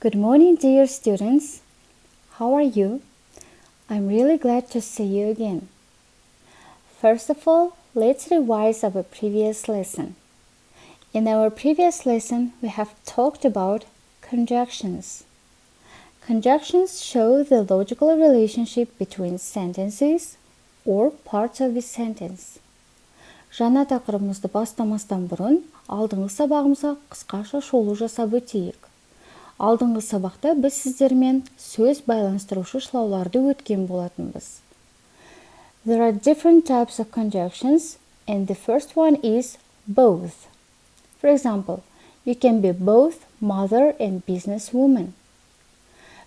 Good morning, dear students. How are you? I'm really glad to see you again. First of all, let's revise our previous lesson. In our previous lesson, we have talked about conjunctions. Conjunctions show the logical relationship between sentences or parts of a sentence. Жаңа тақырыбымызды бастамастан бұрын, алдыңғы сабағымызға қысқаша шолу жасап өтейік. Алдыңғы сабақта біз сіздермен сөз байланыстырушы шылауларды өткен болатынбыз. There are different types of conjunctions, and the first one is both. For example, you can be both mother and businesswoman.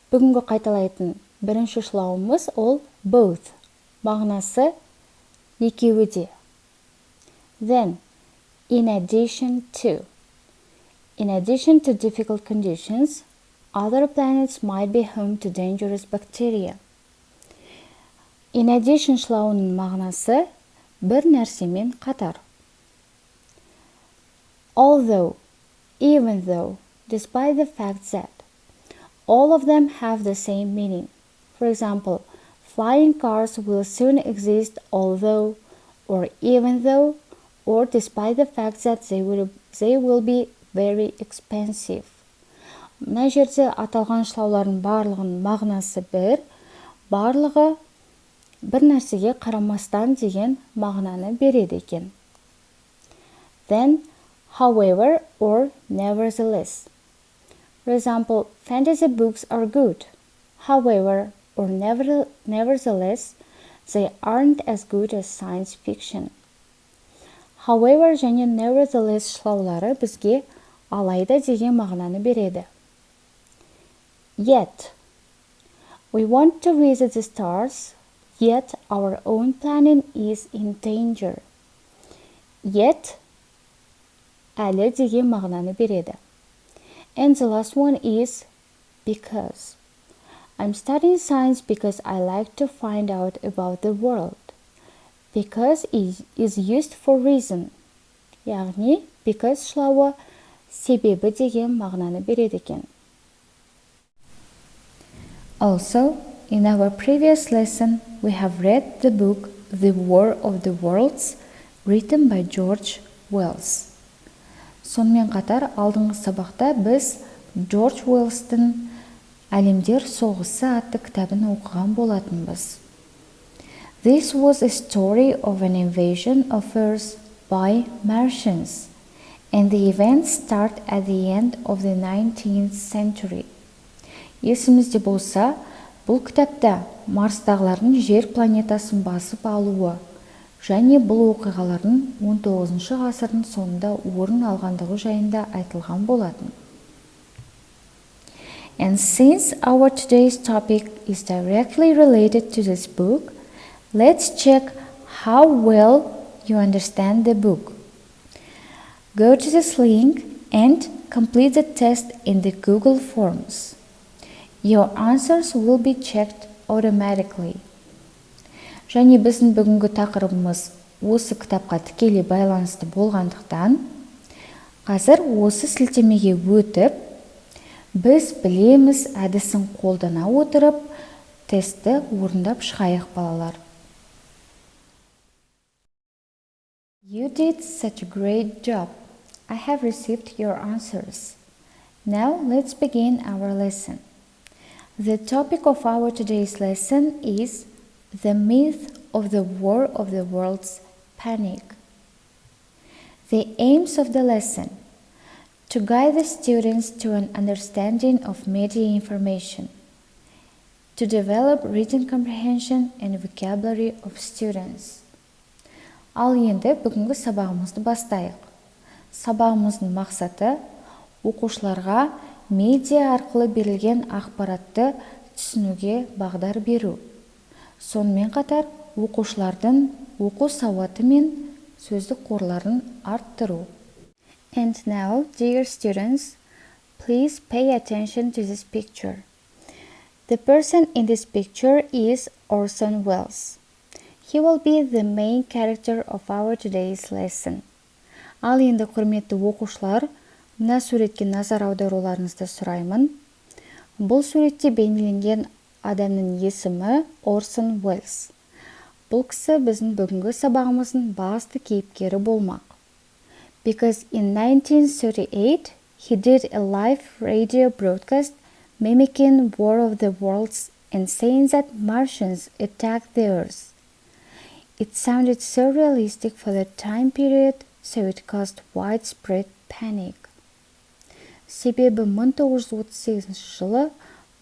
Бүгінгі қайталайтын бірінші шылауымыз ол both. Мағынасы екеуі де. Then, in addition to. In addition to difficult conditions, other planets might be home to dangerous bacteria. In addition шылауының мағынасы бір нәрсемен қатар. Although, even though, despite the fact that, all of them have the same meaning. For example, flying cars will soon exist although, or even though, or despite the fact that they will be very expensive. Мына жерде аталған шылаулардың барлығының мағынасы бір, барлығы бір нәрсеге қарамастан деген мағынаны береді екен. Then, however or nevertheless. For example, fantasy books are good. However or nevertheless, they aren't as good as science fiction. However және nevertheless шылаулары бізге алайда деген мағынаны береді. Yet, we want to visit the stars, yet our own planet is in danger. Yet, әлі деген мағынаны береді. And the last one is because. I'm studying science because I like to find out about the world. Because is used for reason. Яғни, because шылауы себебі деген мағынаны береді екен. Also, in our previous lesson, we have read the book The War of the Worlds, written by George Wells. Сонымен қатар, алдыңғы сабақта біз Джордж Уэллстың «Әлемдер соғысы» атты кітабын оқыған болатынбыз. This was a story of an invasion of Earth by Martians, and the events start at the end of the 19th century. Есімізде болса, бұл кітапта Марстағылардың жер планетасын басып алуы және бұл оқиғалардың 19 ғасырдың соңында орын алғандығы жайында айтылған болатын. And since our today's topic is directly related to this book, let's check how well you understand the book. Go to this link and complete the test in the Google Forms. Your answers will be checked automatically. Және біздің бүгінгі тақырыбымыз осы кітапқа тікелей байланысты болғандықтан, қазір осы сілтемеге өтіп, біз білеміз әдісін қолдана отырып, тестті орындап шығайық балалар. You did such a great job. I have received your answers. Now let's begin our lesson. The topic of our today's lesson is the myth of the War of the Worlds panic. The aims of the lesson: to guide the students to an understanding of media information, to develop reading comprehension and vocabulary of students. Ал енді бүгінгі сабағымызды бастайық. Сабағымыздың мақсаты оқушыларға медиа арқылы берілген ақпаратты түсінуге бағдар беру. Сонымен қатар оқушылардың оқу сауаты мен сөздік қорларын арттыру. And now, dear students, please pay attention to this picture. The person in this picture is Orson Welles. He will be the main character of our today's lesson. Ал енді құрметті оқушылар, мына суретке назар аударуларыңызды сұраймын. Бұл суретте бейнеленген адамның есімі Орсон Уэллс. Бұл кісі біздің бүгінгі сабағымыздың басты кейіпкері болмақ. Because in 1938, he did a live radio broadcast mimicking War of the Worlds and saying that Martians attacked the Earth. It sounded so realistic for the time period, so it caused widespread panic. Себебі 1938 жылы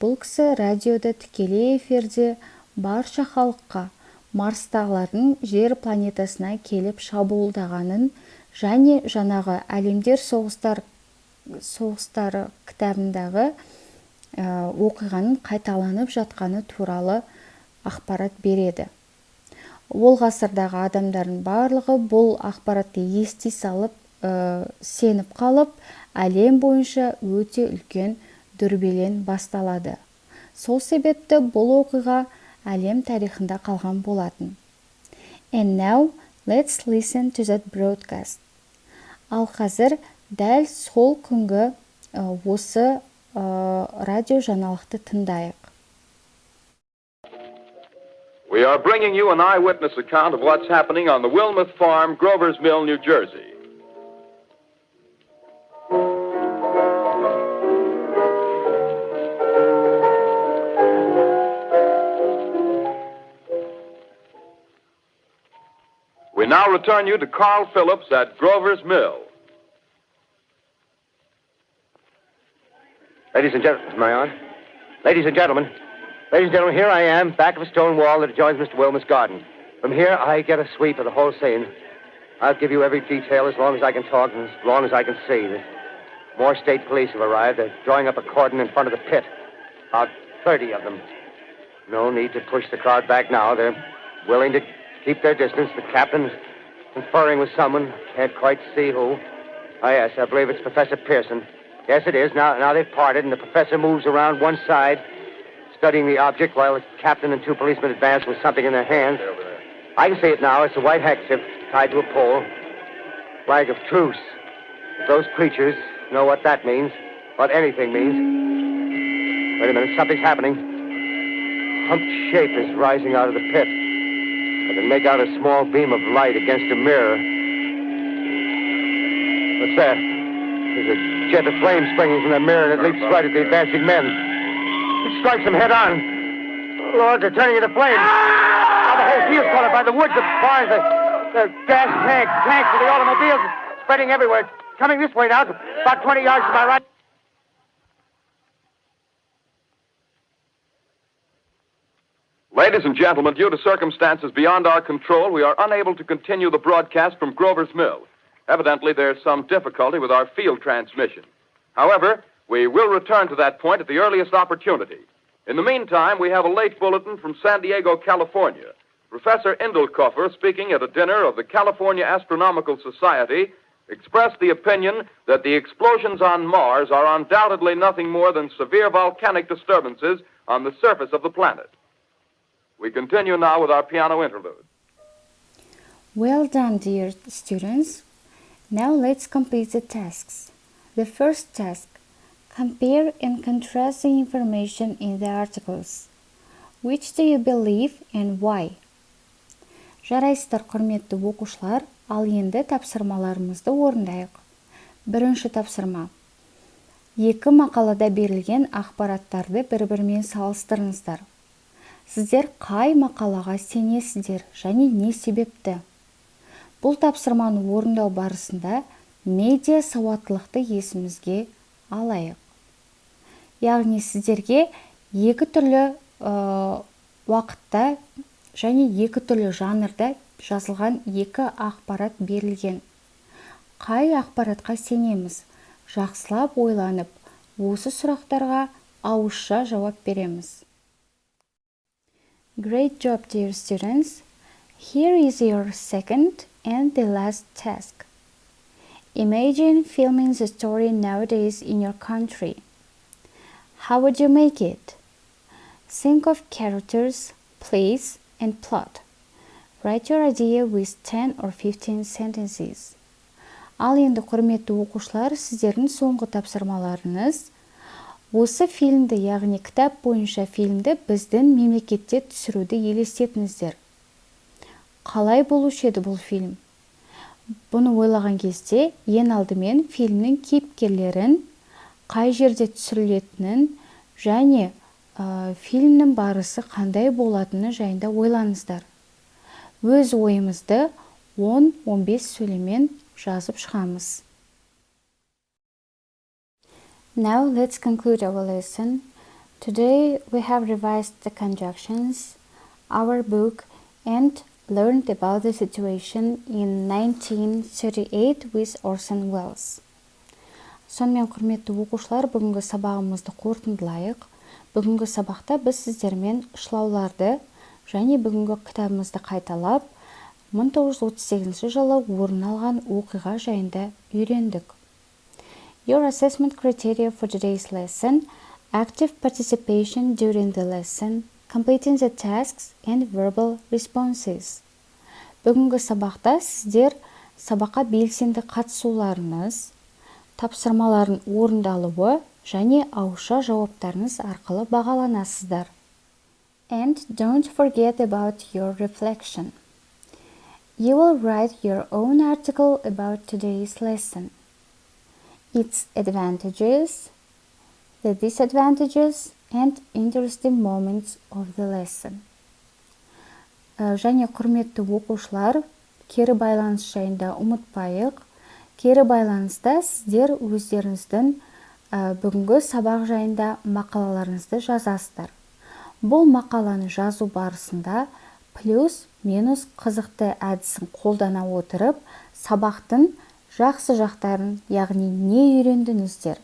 бұл кісі радиода тікелей эфирде барша халыққа Марстағылардың жер планетасына келіп шабуылдағанын және жаңағы әлемдер соғыстары кітабындағы оқиғаның қайталанып жатқаны туралы ақпарат береді. Ол ғасырдағы адамдардың барлығы бұл ақпаратты ести салып, сеніп қалып, әлем бойынша өте үлкен дүрбелең басталады. Сол себепті бұл оқиға әлем тарихында қалған болатын. And now, let's listen to that broadcast. Ал қазір дәл сол күнгі осы радио жаңалықты тыңдайық. We are bringing you an eyewitness account of what's happening on the Wilmuth Farm, Grover's Mill, New Jersey. We now return you to Carl Phillips at Grover's Mill. Ladies and gentlemen, Marion. Ladies and gentlemen, here I am, back of a stone wall that adjoins Mr. Wilmuth's garden. From here, I get a sweep of the whole scene. I'll give you every detail as long as I can talk and as long as I can see. More state police have arrived. They're drawing up a cordon in front of the pit. About 30 of them. No need to push the crowd back now. They're willing to keep their distance. The captain's conferring with someone. Can't quite see who. Oh, yes, I believe it's Professor Pearson. Yes, it is. Now they've parted, and the professor moves around one side, studying the object, while the captain and two policemen advance with something in their hands. I can see it now. It's a white handkerchief tied to a pole. Flag of truce. If those creatures know what that means, what anything means. Wait a minute, something's happening. A humped shape is rising out of the pit. I can make out a small beam of light against a mirror. What's that? There's a jet of flame springing from the mirror, and it leaps right at the advancing men. It strikes them head on. Lord, they're turning into flames. Now the whole field's caught up by the woods, the barns, the gas tanks of the automobiles, spreading everywhere. It's coming this way now, about 20 yards to my right. Ladies and gentlemen, due to circumstances beyond our control, we are unable to continue the broadcast from Grover's Mill. Evidently, there's some difficulty with our field transmission. However, we will return to that point at the earliest opportunity. In the meantime, we have a late bulletin from San Diego, California. Professor Indelkoffer, speaking at a dinner of the California Astronomical Society, expressed the opinion that the explosions on Mars are undoubtedly nothing more than severe volcanic disturbances on the surface of the planet. We continue now with our piano interlude. Well done, dear students. Now let's complete the tasks. The first task, compare and contrast the information in the articles. Which do you believe and why? Жарайсыздар, құрметті оқушылар, ал енді тапсырмаларымызды орындайық. Бірінші тапсырма. Екі мақалада берілген ақпараттарды бір-бірімен салыстырыңыздар. Сіздер қай мақалаға сенесіздер және не себепті? Бұл тапсырманы орындау барысында медиа сауаттылықты есімізге алайық. Яғни сіздерге екі түрлі уақытта және екі түрлі жанрда жазылған екі ақпарат берілген. Қай ақпаратқа сенеміз? Жақсылап ойланып, осы сұрақтарға ауызша жауап береміз. Great job, dear students. Here is your second and the last task. Imagine filming the story nowadays in your country. How would you make it? Think of characters, place, and plot. Write your idea with 10 or 15 sentences. Ал енді құрметті оқушылар, сіздердің соңғы тапсырмаларыңыз Осы фильмді, яғни кітап бойынша фильмді біздің мемлекетте түсіруді елестетіңіздер. Қалай болушы еді бұл фильм? Бұны ойлаған кезде ең алдымен фильмнің кейіпкерлерін, қай жерде түсірілетінін және фильмнің барысы қандай болатыны жайында ойлаңыздар. Өз ойымызды 10-15 сөйлеммен жазып шығамыз. Now let's conclude our lesson. Today we have revised the conjunctions, our book, and learned about the situation in 1938 with Orson Welles. Сонымен құрметті оқушылар, бүгінгі сабағымызды қорытындылайық. Бүгінгі сабақта біз сіздермен шылауларды және бүгінгі кітабымызды қайталап, 1938 жылы орын алған оқиға жайында үйрендік. Your assessment criteria for today's lesson: active participation during the lesson, completing the tasks, and verbal responses. Бүгінгі сабақта сіздер сабаққа белсенді қатысуларыңыз, тапсырмалардың орындалуы және ауызша жауаптарыңыз арқылы бағаланасыздар. And don't forget about your reflection. You will write your own article about today's lesson. Its advantages, the disadvantages, and interesting moments of the lesson. Және құрметті оқушылар, кері байланыс жайында ұмытпайық. Кері байланыста сіздер өздеріңіздің бүгінгі сабақ жайында мақалаларыңызды жазасыздар. Бұл мақаланы жазу барысында плюс, минус қызықты әдісін қолдана отырып, сабақтың жақсы жақтарын, яғни не үйрендіңіздер?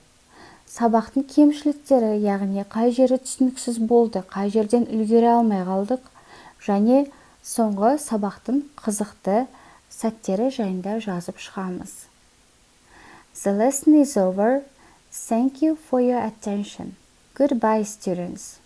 Сабақтың кемшіліктері, яғни қай жері түсініксіз болды, қай жерден үлгере алмай қалдық, және соңғы сабақтың қызықты сәттері жайында жазып шығамыз. The lesson is over. Thank you for your attention. Goodbye, students.